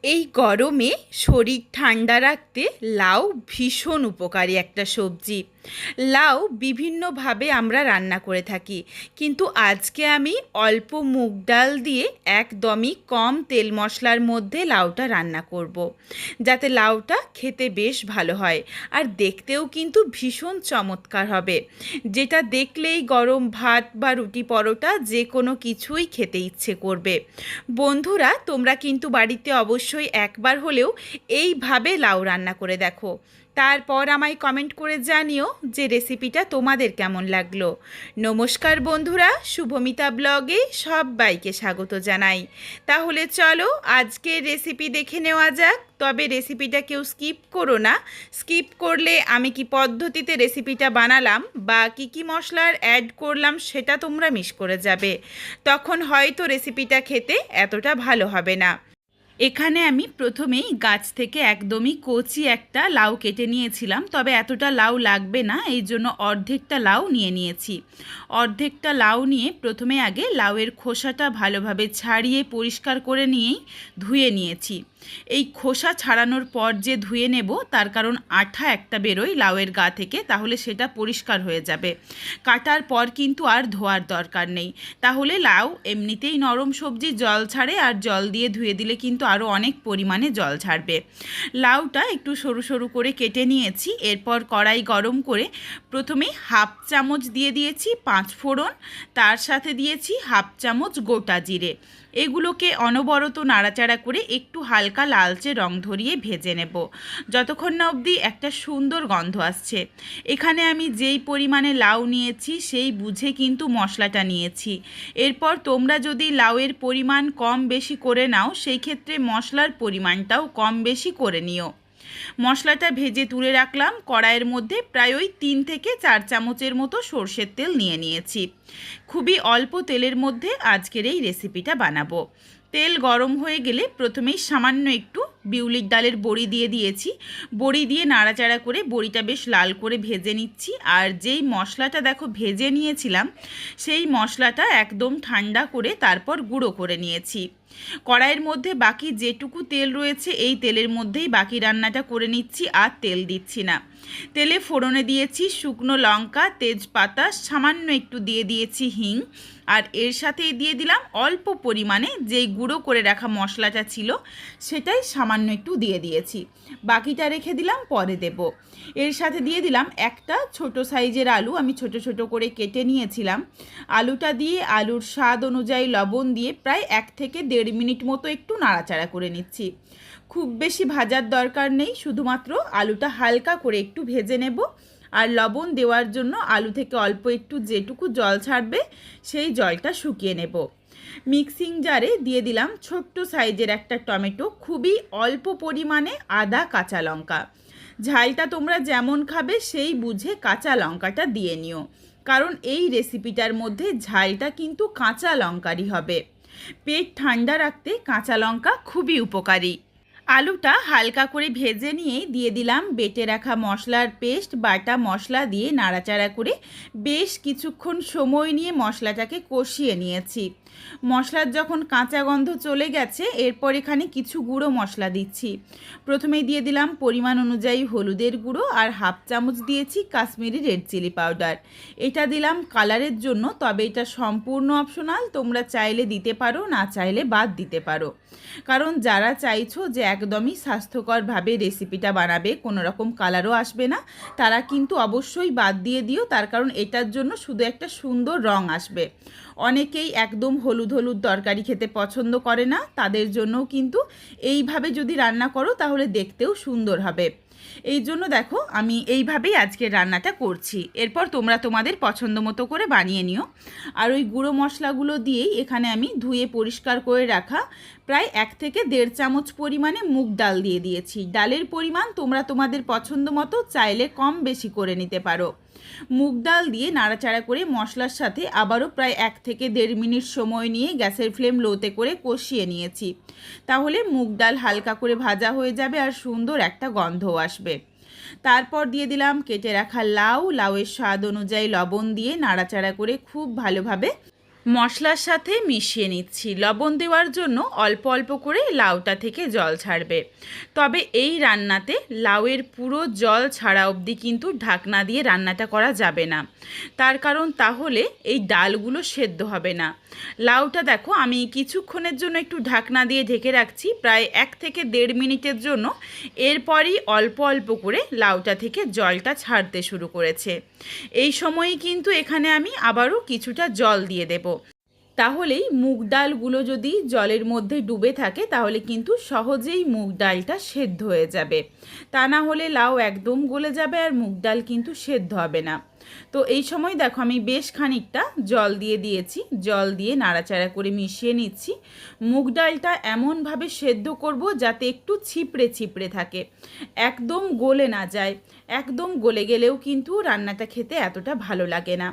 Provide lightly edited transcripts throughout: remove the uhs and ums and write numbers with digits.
এই গরমে শরীর ঠান্ডা রাখতে লাউ ভীষণ উপকারী একটা সবজি। লাউ বিভিন্নভাবে আমরা রান্না করে থাকি, কিন্তু আজকে আমি অল্প মুগ ডাল দিয়ে একদমই কম তেল মশলার মধ্যে লাউটা রান্না করব, যাতে লাউটা খেতে বেশ ভালো হয় আর দেখতেও কিন্তু ভীষণ চমৎকার হবে, যেটা দেখলেই গরম ভাত বা রুটি পরোটা যে কোনো কিছুই খেতে ইচ্ছে করবে। বন্ধুরা, তোমরা কিন্তু বাড়িতে অবশ্যই একবার হলেও এইভাবে লাউ রান্না করে দেখো, তারপর আমায় কমেন্ট করে জানিও যে রেসিপিটা তোমাদের কেমন লাগলো। নমস্কার বন্ধুরা, শুভমিতা ব্লগে সবাইকে স্বাগত জানাই। তাহলে চলো আজকের রেসিপি দেখে নেওয়া যাক। তবে রেসিপিটা কেউ স্কিপ করো না, স্কিপ করলে আমি কি পদ্ধতিতে রেসিপিটা বানালাম বা কি মশলার অ্যাড করলাম সেটা তোমরা মিস করে যাবে, তখন হয়তো রেসিপিটা খেতে এতটা ভালো হবে না। এখানে আমি প্রথমেই গাছ থেকে একদমই কচি একটা লাউ কেটে নিয়েছিলাম, তবে এতটা লাউ লাগবে না, এই জন্য অর্ধেকটা লাউ নিয়ে নিয়েছি। অর্ধেকটা লাউ নিয়ে প্রথমে আগে লাউয়ের খোসাটা ভালোভাবে ছাড়িয়ে পরিষ্কার করে নিয়েই ধুয়ে নিয়েছি। এই খোসা ছাড়ানোর পর যে ধুয়ে নেব, তার কারণ আঠা একটা বেরোয় লাউয়ের গা থেকে, তাহলে সেটা পরিষ্কার হয়ে যাবে। কাটার পর কিন্তু আর ধোয়ার দরকার নেই, তাহলে লাউ এমনিতেই নরম সবজি জল ছাড়ে, আর জল দিয়ে ধুয়ে দিলে কিন্তু আরও অনেক পরিমাণে জল ছাড়বে। লাউটা একটু সরু সরু করে কেটে নিয়েছি। এরপর কড়াই গরম করে প্রথমে হাফ চামচ দিয়ে দিয়েছি পাঁচ ফোড়ন, তার সাথে দিয়েছি হাফ চামচ গোটা জিরে। এগুলোকে অনবরত নাড়াচাড়া করে একটু হালকা লালচে রং ধরিয়ে ভেজে নেব, যতক্ষণ না অবধি একটা সুন্দর গন্ধ আসছে। এখানে আমি যেই পরিমাণে লাউ নিয়েছি সেই বুঝে কিন্তু মশলাটা নিয়েছি। এরপর তোমরা যদি লাউয়ের পরিমাণ কম বেশি করে নাও, সেই ক্ষেত্রে মশলার পরিমাণটাও কম বেশি করে নিও। মশলাটা ভেজে তুলে রাখলাম। কড়াইয়ের মধ্যে প্রায় ওই 3 থেকে 4 চামচের মতো সর্ষের তেল নিয়ে নিয়েছি। খুবই অল্প তেলের মধ্যে আজকের এই রেসিপিটা বানাবো। তেল গরম হয়ে গেলে প্রথমেই সামান্য একটু বিউলির ডালের বড়ি দিয়ে দিয়েছি। বড়ি দিয়ে নাড়াচাড়া করে বড়িটা বেশ লাল করে ভেজে নিচ্ছি। আর যেই মশলাটা দেখো ভেজে নিয়েছিলাম, সেই মশলাটা একদম ঠান্ডা করে তারপর গুঁড়ো করে নিয়েছি। কড়াইয়ের মধ্যে বাকি যেটুকু তেল রয়েছে এই তেলের মধ্যেই বাকি রান্নাটা করে নিচ্ছি, আর তেল দিচ্ছি না। তেলে ফোড়নে দিয়েছি শুকনো লঙ্কা, তেজপাতা, সামান্য একটু দিয়ে দিয়েছি হিং, আর এর সাথেই দিয়ে দিলাম অল্প পরিমাণে যেই গুঁড়ো করে রাখা মশলাটা ছিল সেটাই সামান্য একটু দিয়ে দিয়েছি। বাকিটা রেখে দিলাম, পরে দেব। এর সাথে দিয়ে দিলাম একটা ছোট সাইজের আলু, আমি ছোট ছোট করে কেটে নিয়েছিলাম। আলুটা দিয়ে আলুর স্বাদ অনুযায়ী লবণ দিয়ে প্রায় 1 থেকে 1.5 মিনিট মতো একটু নাড়াচাড়া করে নিচ্ছি। খুব বেশি ভাজার দরকার নেই, শুধুমাত্র আলুটা হালকা করে একটু ভেজে নেব। আর লবণ দেওয়ার জন্য আলু থেকে অল্প একটু যেটুকু জল ছাড়বে সেই জলটা শুকিয়ে নেব। মিক্সিং জারে দিয়ে দিলাম ছোট্ট সাইজের একটা টমেটো, খুবই অল্প পরিমাণে আদা, কাঁচা লঙ্কা। ঝালটা তোমরা যেমন খাবে সেই বুঝে কাঁচা লঙ্কাটা দিয়ে নিও, কারণ এই রেসিপিটার মধ্যে ঝালটা কিন্তু কাঁচা লঙ্কারই হবে। পেট ঠান্ডা রাখতে কাঁচা লঙ্কা খুবই উপকারী। আলুটা হালকা করে ভেজে নিয়ে দিয়ে দিলাম বেটে রাখা মশলার পেস্ট। বাটা মশলা দিয়ে নাড়াচাড়া করে বেশ কিছুক্ষণ সময় নিয়ে মশলাটাকে কষিয়ে নিয়েছি। মশলার যখন কাঁচা গন্ধ চলে গেছে, এরপর এখানে কিছু গুঁড়ো মশলা দিচ্ছি। প্রথমেই দিয়ে দিলাম পরিমাণ অনুযায়ী হলুদের গুঁড়ো, আর হাফ চামচ দিয়েছি কাশ্মীরি রেড চিলি পাউডার। এটা দিলাম কালারের জন্য, তবে এটা সম্পূর্ণ অপশনাল, তোমরা চাইলে দিতে পারো, না চাইলে বাদ দিতে পারো। কারণ যারা চাইছো যে একদমই স্বাস্থ্যকরভাবে রেসিপিটা বানাবে, কোনো রকম কালারও আসবে না, তারা কিন্তু অবশ্যই বাদ দিয়ে দিও, তার কারণ এটার জন্য শুধু একটা সুন্দর রং আসবে। অনেকেই একদম হলুদ হলুদ তরকারি খেতে পছন্দ করে না, তাদের জন্যও কিন্তু এইভাবে যদি রান্না করো তাহলে দেখতেও সুন্দর হবে। এই জন্য দেখো আমি এইভাবেই আজকের রান্নাটা করছি। এরপর তোমরা তোমাদের পছন্দ মতো করে বানিয়ে নিও। আর ওই গুঁড়ো মশলাগুলো দিয়েই এখানে আমি ধুয়ে পরিষ্কার করে রাখা প্রায় 1 থেকে 1.5 চামচ পরিমাণে মুগ ডাল দিয়ে দিয়েছি। ডালের পরিমাণ তোমরা তোমাদের পছন্দ মতো চাইলে কম বেশি করে নিতে পারো। মুগ ডাল দিয়ে নাড়াচাড়া করে মশলার সাথে আবারও প্রায় 1 থেকে 1.5 মিনিট সময় নিয়ে গ্যাসের ফ্লেম লোতে করে কষিয়ে নিয়েছি। তাহলে মুগ ডাল হালকা করে ভাজা হয়ে যাবে আর সুন্দর একটা গন্ধও আসবে। তারপর দিয়ে দিলাম কেটে রাখা লাউ। লাউয়ের স্বাদ অনুযায়ী লবণ দিয়ে নাড়াচাড়া করে খুব ভালোভাবে মশলার সাথে মিশিয়ে নিচ্ছি। লবণ দেওয়ার জন্য অল্প অল্প করে লাউটা থেকে জল ছাড়বে। তবে এই রান্নাতে লাউয়ের পুরো জল ছাড়া অবধি কিন্তু ঢাকনা দিয়ে রান্নাটা করা যাবে না, তার কারণ তাহলে এই ডালগুলো সেদ্ধ হবে না। লাউটা দেখো আমি কিছুক্ষণের জন্য একটু ঢাকনা দিয়ে ঢেকে রাখছি, প্রায় 1 থেকে 1.5 মিনিটের জন্য। এরপরই অল্প অল্প করে লাউটা থেকে জলটা ছাড়তে শুরু করেছে। এই সময়ই কিন্তু এখানে আমি আবারও কিছুটা জল দিয়ে দেব। তাহলেই মুগ ডালগুলো যদি জলের মধ্যে ডুবে থাকে তাহলে কিন্তু সহজেই মুগ ডালটা সেদ্ধ হয়ে যাবে। তা না হলে লাউ একদম গলে যাবে আর মুগ ডাল কিন্তু সেদ্ধ হবে না। তো এই সময় দেখো আমি বেশ খানিকটা জল দিয়ে দিয়েছি। জল দিয়ে নাড়াচাড়া করে মিশিয়ে নিচ্ছি। মুগ ডালটা এমনভাবে সেদ্ধ করব যাতে একটু ছিপড়ে ছিপড়ে থাকে, একদম গলে না যায়। একদম গলে গেলেও কিন্তু রান্নাটা খেতে এতটা ভালো লাগে না।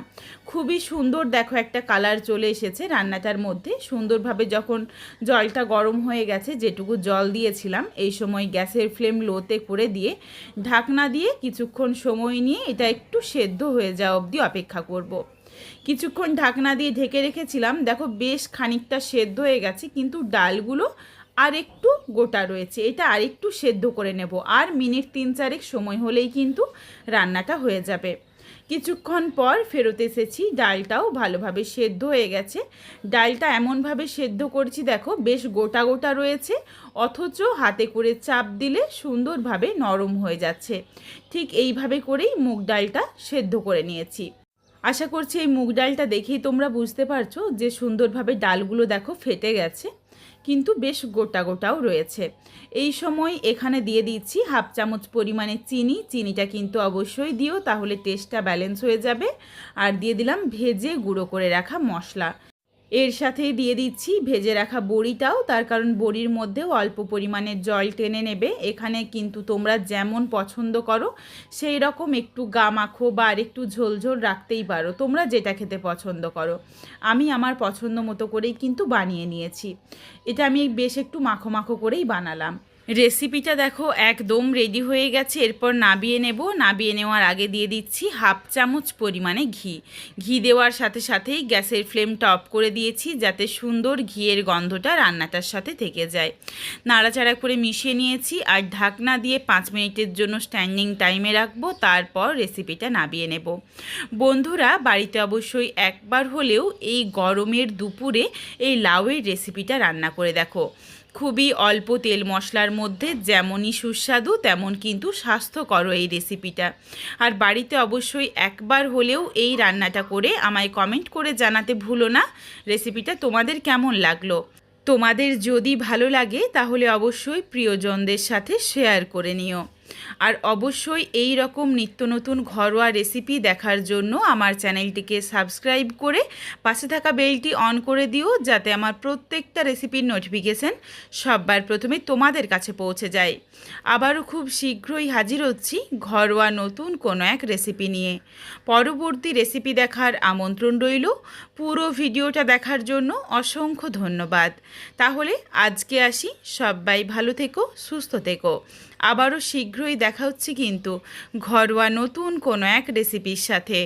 খুবই সুন্দর দেখো একটা কালার চলে এসেছে রান্নাটার মধ্যে। সুন্দরভাবে যখন জলটা গরম হয়ে গেছে, যেটুকু জল দিয়েছিলাম, এই সময় গ্যাসের ফ্লেম লোতে করে দিয়ে ঢাকনা দিয়ে কিছুক্ষণ সময় নিয়ে এটা একটু সেদ্ধ হয়ে যাওয়া অবধি অপেক্ষা করব। কিছুক্ষণ ঢাকনা দিয়ে ঢেকে রেখেছিলাম, দেখো বেশ খানিকটা সেদ্ধ হয়ে গেছে, কিন্তু ডালগুলো আর একটু গোটা রয়েছে। এটা আর একটু সেদ্ধ করে নেব, আর মিনিট 3-4 সময় হলেই কিন্তু রান্নাটা হয়ে যাবে। কিছুক্ষণ পর ফেরত এসেছি, ডালটাও ভালোভাবে সেদ্ধ হয়ে গেছে। ডালটা এমনভাবে সেদ্ধ করছি দেখো বেশ গোটা গোটা রয়েছে, অথচ হাতে করে চাপ দিলে সুন্দরভাবে নরম হয়ে যাচ্ছে। ঠিক এইভাবে করেই মুগ ডালটা সেদ্ধ করে নিয়েছি। আশা করছি এই মুগ ডালটা দেখেই তোমরা বুঝতে পারছো যে সুন্দরভাবে ডালগুলো দেখো ফেটে গেছে, কিন্তু বেশ গোটা গোটাও রয়েছে। এই সময় এখানে দিয়ে দিচ্ছি 1/2 চামচ পরিমাণে চিনি। চিনিটা কিন্তু অবশ্যই দিও, তাহলে টেস্টটা ব্যালেন্স হয়ে যাবে। আর দিয়ে দিলাম ভেজে গুঁড়ো করে রাখা মশলা। এর সাথেই দিয়ে দিচ্ছি ভেজে রাখা বড়িটাও, তার কারণ বড়ির মধ্যেও অল্প পরিমাণে জল টেনে নেবে। এখানে কিন্তু তোমরা যেমন পছন্দ করো সেই রকম একটু গা মাখো বা আর একটু ঝোল ঝোল রাখতেই পারো, তোমরা যেটা খেতে পছন্দ করো। আমি আমার পছন্দ মতো করেই কিন্তু বানিয়ে নিয়েছি। এটা আমি বেশ একটু মাখো মাখো করেই বানালাম। রেসিপিটা দেখো একদম রেডি হয়ে গেছে। এরপর নাবিয়ে নেব। নাবিয়ে নেওয়ার আগে দিয়ে দিচ্ছি 1/2 চামচ পরিমাণে ঘি। ঘি দেওয়ার সাথে সাথেই গ্যাসের ফ্লেমটা অফ করে দিয়েছি, যাতে সুন্দর ঘিয়ের গন্ধটা রান্নাটার সাথে থেকে যায়। নাড়াচাড়া করে মিশিয়ে নিয়েছি আর ঢাকনা দিয়ে 5 মিনিটের জন্য স্ট্যান্ডিং টাইমে রাখবো। তারপর রেসিপিটা নাবিয়ে নেব। বন্ধুরা বাড়িতে অবশ্যই একবার হলেও এই গরমের দুপুরে এই লাউয়ের রেসিপিটা রান্না করে দেখো। খুবই অল্প তেল মশলার মধ্যে যেমনই সুস্বাদু তেমন কিন্তু স্বাস্থ্যকর এই রেসিপিটা। আর বাড়িতে অবশ্যই একবার হলেও এই রান্নাটা করে আমায় কমেন্ট করে জানাতে ভুলো না রেসিপিটা তোমাদের কেমন লাগলো। তোমাদের যদি ভালো লাগে তাহলে অবশ্যই প্রিয়জনদের সাথে শেয়ার করে নিও। আর অবশ্যই এই রকম নিত্য নতুন ঘরোয়া রেসিপি দেখার জন্য আমার চ্যানেলটিকে সাবস্ক্রাইব করে পাশে থাকা বেলটি অন করে দিও, যাতে আমার প্রত্যেকটা রেসিপির নোটিফিকেশান সবার প্রথমে তোমাদের কাছে পৌঁছে যায়। আবারও খুব শীঘ্রই হাজির হচ্ছি ঘরোয়া নতুন কোনো এক রেসিপি নিয়ে। পরবর্তী রেসিপি দেখার আমন্ত্রণ রইল। পুরো ভিডিওটা দেখার জন্য অসংখ্য ধন্যবাদ। তাহলে আজকে আসি, সবাই ভালো থেকো, সুস্থ থেকো। আবারও শীঘ্রই দেখা হচ্ছে কিন্তু ঘরোয়া নতুন কোনো এক রেসিপির সাথে।